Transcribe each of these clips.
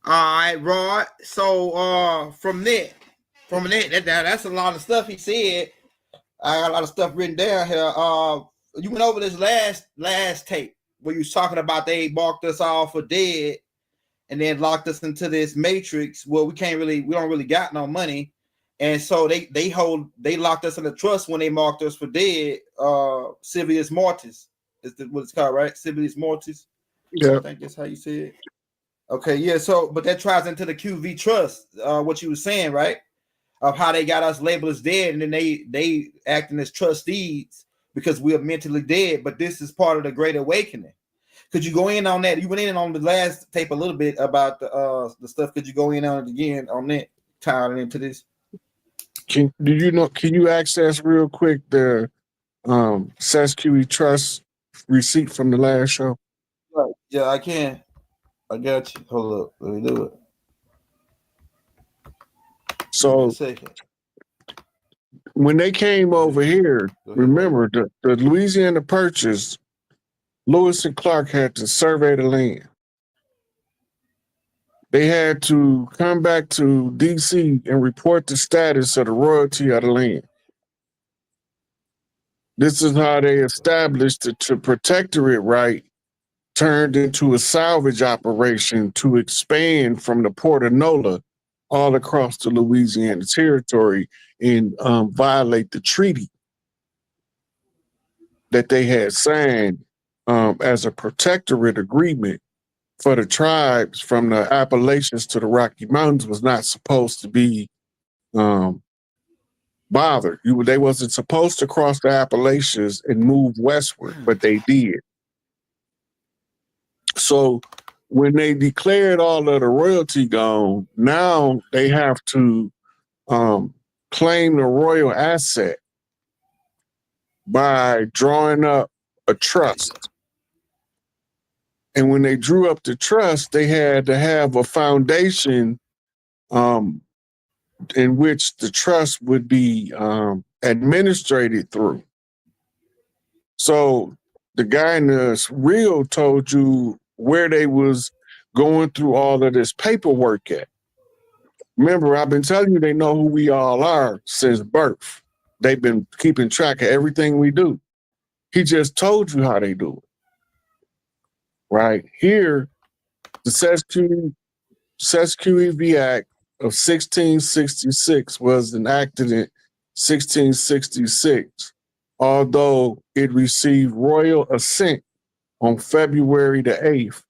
All right, Rod. So that's a lot of stuff he said. I got a lot of stuff written down here. You went over this last tape where you was talking about they marked us all for dead and then locked us into this matrix where we don't really got no money. And so they locked us in the trust when they marked us for dead. Civius Mortis is what it's called, right? Civius Mortis. Yeah. I think that's how you say it. Okay, yeah. So, but that ties into the QV Trust, what you were saying, right? Of how they got us labeled as dead, and then they acting as trustees because we are mentally dead. But this is part of the Great Awakening. Could you go in on that? You went in on the last tape a little bit about the stuff. Could you go in on it again on that, tying into this? Can you access real quick the Cisq Que Vie Trust receipt from the last show? Right. Yeah, I can. I got you. Hold up. Let me do it. So when they came over here, remember the Louisiana Purchase, Lewis and Clark had to survey the land. They had to come back to DC and report the status of the royalty of the land. This is how they established the protectorate right turned into a salvage operation to expand from the Port of Nola all across the Louisiana territory and violate the treaty that they had signed as a protectorate agreement for the tribes from the Appalachians to the Rocky Mountains was not supposed to be bothered. They wasn't supposed to cross the Appalachians and move westward, but they did. So when they declared all of the royalty gone, now they have to claim the royal asset by drawing up a trust. And when they drew up the trust, they had to have a foundation in which the trust would be administrated through. So the guy in the reel told you where they was going through all of this paperwork at. Remember, I've been telling you they know who we all are since birth. They've been keeping track of everything we do. He just told you how they do it. Right here, the Cisq Que Vie Act of 1666 was enacted in 1666, although it received royal assent on February the 8th,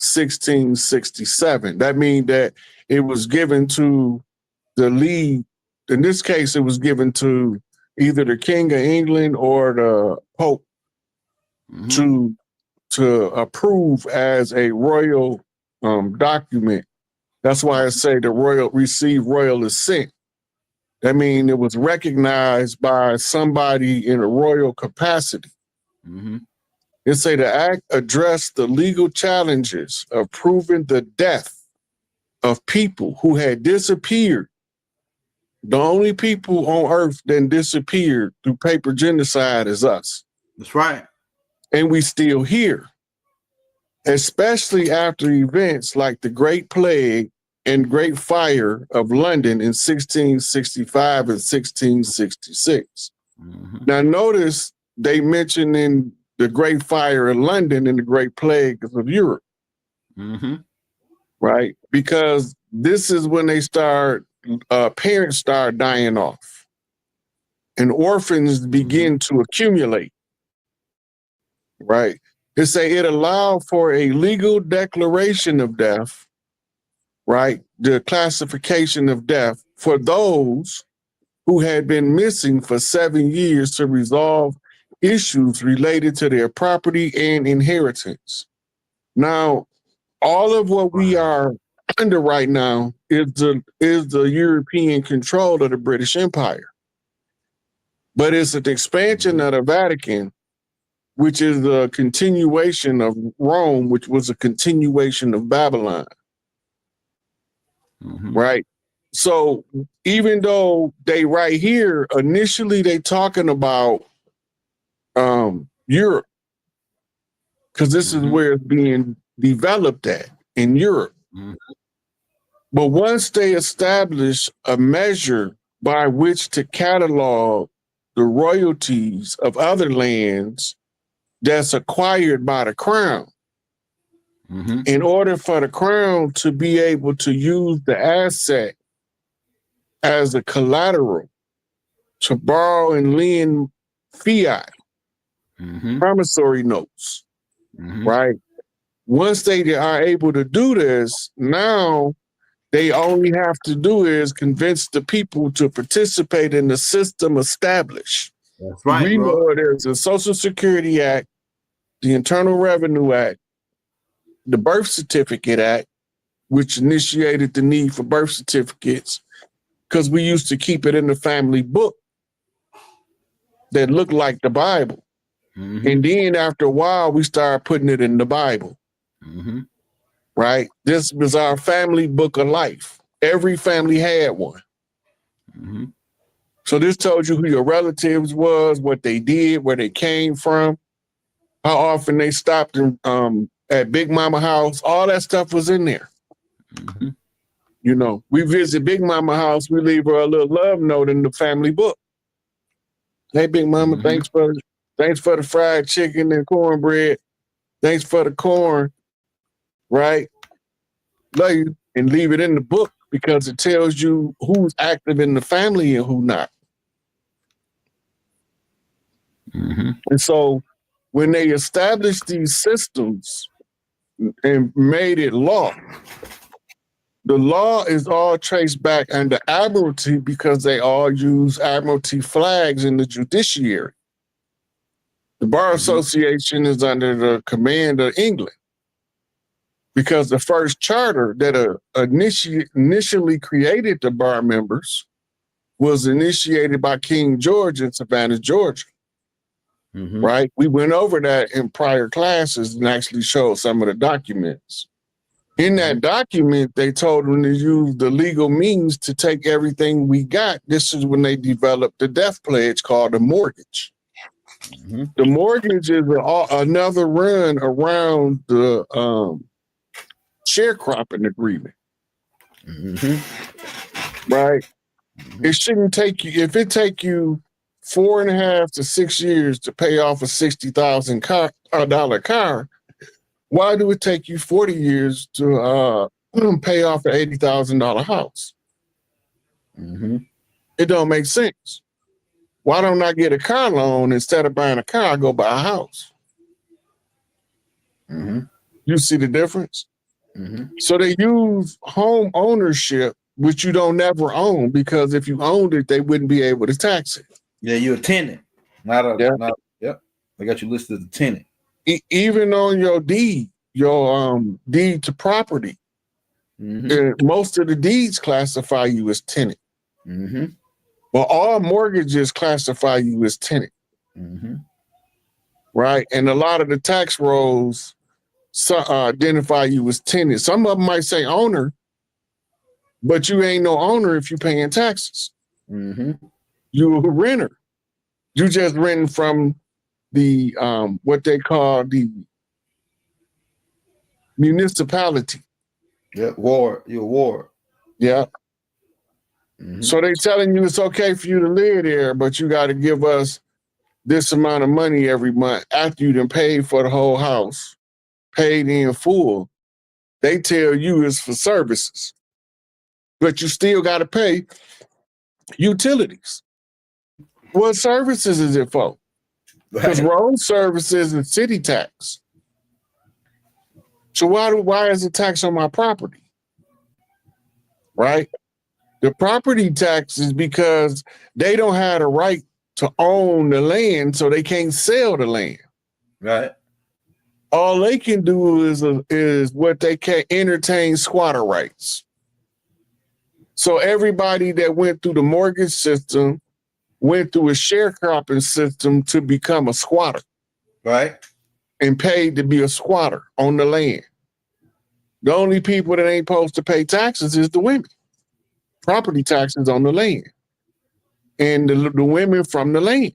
1667. That means that it was given to the lead. In this case, it was given to either the King of England or the Pope to approve as a royal document. That's why I say the royal received royal assent. That means it was recognized by somebody in a royal capacity. It say the act addressed the legal challenges of proving the death of people who had disappeared. The only people on earth that disappeared through paper genocide is us. That's right. And we still here, especially after events like the Great Plague and Great Fire of London in 1665 and 1666. Now notice they mention in the Great Fire of London and the Great Plague of Europe. Right? Because this is when they parents start dying off and orphans begin to accumulate. Right? They say it allowed for a legal declaration of death, right? The classification of death for those who had been missing for 7 years to resolve issues related to their property and inheritance. Now, all of what we are under right now is the European control of the British Empire. But it's an expansion of the Vatican, which is a continuation of Rome, which was a continuation of Babylon. Right? So even though they right here, initially they talking about Europe, because this is where it's being developed at, in Europe. But once they establish a measure by which to catalog the royalties of other lands that's acquired by the crown, in order for the crown to be able to use the asset as a collateral to borrow and lend fiat, promissory notes, right? Once they are able to do this, now they only have to do is convince the people to participate in the system established. That's right, We bro. know there's a Social Security Act, the Internal Revenue Act, the Birth Certificate Act, which initiated the need for birth certificates because we used to keep it in the family book that looked like the Bible. And then after a while, we started putting it in the Bible. Right? This was our family book of life. Every family had one. So this told you who your relatives was, what they did, where they came from, how often they stopped in, at Big Mama house. All that stuff was in there. You know, we visit Big Mama house, we leave her a little love note in the family book. Hey, Big Mama, thanks for the fried chicken and cornbread. Thanks for the corn, right? Love you, and leave it in the book because it tells you who's active in the family and who not. And so when they established these systems and made it law, the law is all traced back under admiralty because they all use admiralty flags in the judiciary. The Bar Association is under the command of England because the first charter that initially created the bar members was initiated by King George in Savannah, Georgia. Right? We went over that in prior classes and actually showed some of the documents. In that document, they told them to use the legal means to take everything we got. This is when they developed the death pledge called a mortgage. The mortgage is another run around the sharecropping agreement. Right? It shouldn't take you, if it take you 4.5 to 6 years to pay off a $60,000 car, why do it take you 40 years to pay off an $80,000 house? It don't make sense. Why don't I get a car loan instead of buying a car? I go buy a house. You see the difference? So they use home ownership, which you don't never own, because if you owned it, they wouldn't be able to tax it. Yeah, you're a tenant. Yep. I got you listed as a tenant. Even on your deed, deed to property, most of the deeds classify you as tenant. Well, all mortgages classify you as tenant. Right? And a lot of the tax rolls identify you as tenant. Some of them might say owner, but you ain't no owner if you're paying taxes. You a renter. You just renting from the what they call the municipality. Yeah, ward. You're a ward. Yeah. So they telling you it's okay for you to live there, but you got to give us this amount of money every month after you done paid for the whole house, paid in full. They tell you it's for services, but you still got to pay utilities. What services is it for? Because road services and city tax. So why is it tax on my property? Right? The property tax is because they don't have the right to own the land, so they can't sell the land. Right. All they can do is what they can entertain squatter rights. So everybody that went through the mortgage system went through a sharecropping system to become a squatter. Right. And paid to be a squatter on the land. The only people that ain't supposed to pay taxes is the women. Property taxes on the land. And the women from the land.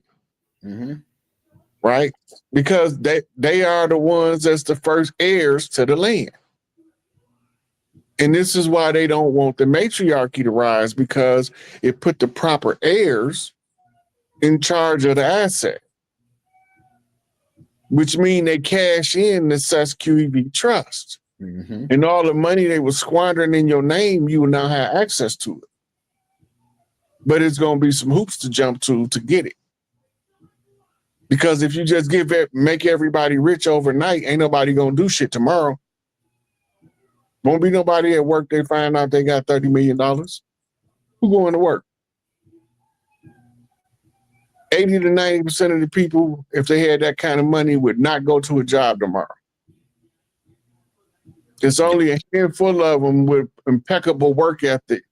Right? Because they are the ones that's the first heirs to the land. And this is why they don't want the matriarchy to rise, because it put the proper heirs in charge of the asset, which means they cash in the Cisq Que Vie Trust. Mm-hmm. And all the money they were squandering in your name, you will now have access to it. But it's going to be some hoops to jump to get it. Because if you just make everybody rich overnight, ain't nobody going to do shit tomorrow. Won't be nobody at work, they find out they got $30 million. Who going to work? 80 to 90% of the people, if they had that kind of money, would not go to a job tomorrow. It's only a handful of them with impeccable work ethic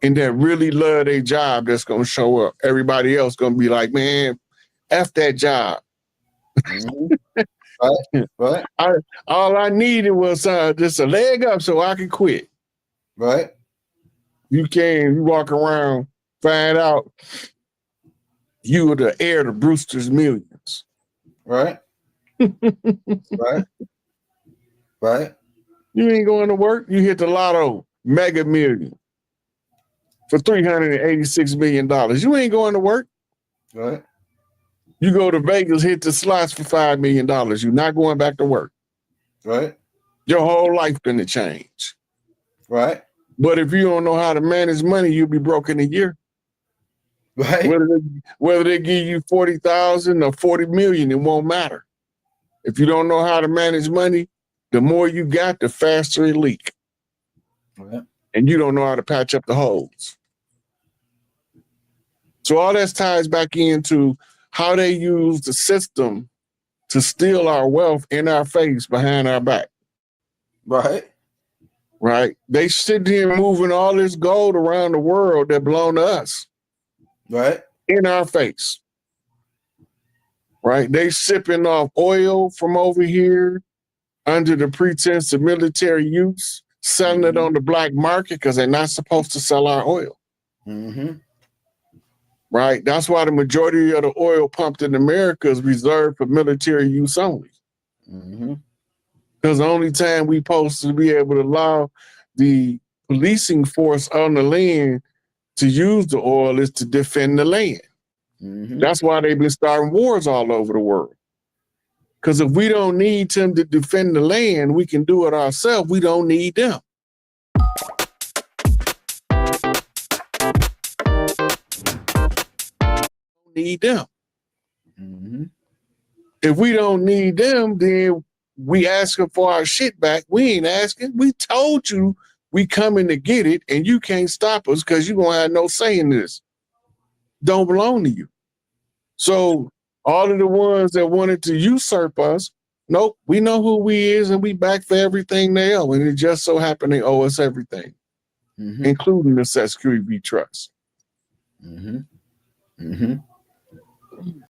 and that really love their job that's going to show up. Everybody else going to be like, man, F that job. Mm-hmm. Right. All I needed was just a leg up so I could quit. Right. You walk around, find out you were the heir to Brewster's Millions. Right. Right. Right. You ain't going to work. You hit the lotto mega million for $386 million. You ain't going to work. Right. You go to Vegas, hit the slots for $5 million. You're not going back to work. Right. Your whole life gonna change. Right. But if you don't know how to manage money, you'll be broke in a year. Right. Whether they give you 40,000 or 40 million, it won't matter. If you don't know how to manage money, the more you got, the faster it leak. Right. And you don't know how to patch up the holes. So all that ties back into how they use the system to steal our wealth in our face behind our back. Right. Right. They sit here moving all this gold around the world that belong to us. Right. In our face. Right. They sipping off oil from over here under the pretense of military use, selling it on the black market because they're not supposed to sell our oil. Mm-hmm. Right. That's why the majority of the oil pumped in America is reserved for military use only. Mm-hmm. Because the only time we supposed to be able to allow the policing force on the land to use the oil is to defend the land. Mm-hmm. That's why they've been starting wars all over the world. Because if we don't need them to defend the land, we can do it ourselves. We don't need them. Need them. Mm-hmm. If we don't need them, then we asking for our shit back. We ain't asking. We told you we coming to get it, and you can't stop us because you gonna have no say in this. Don't belong to you. So all of the ones that wanted to usurp us, nope, we know who we is, and we back for everything they owe. And it just so happened they owe us everything, including the Cisq Que Vie Trust. Mm-hmm. Mm-hmm.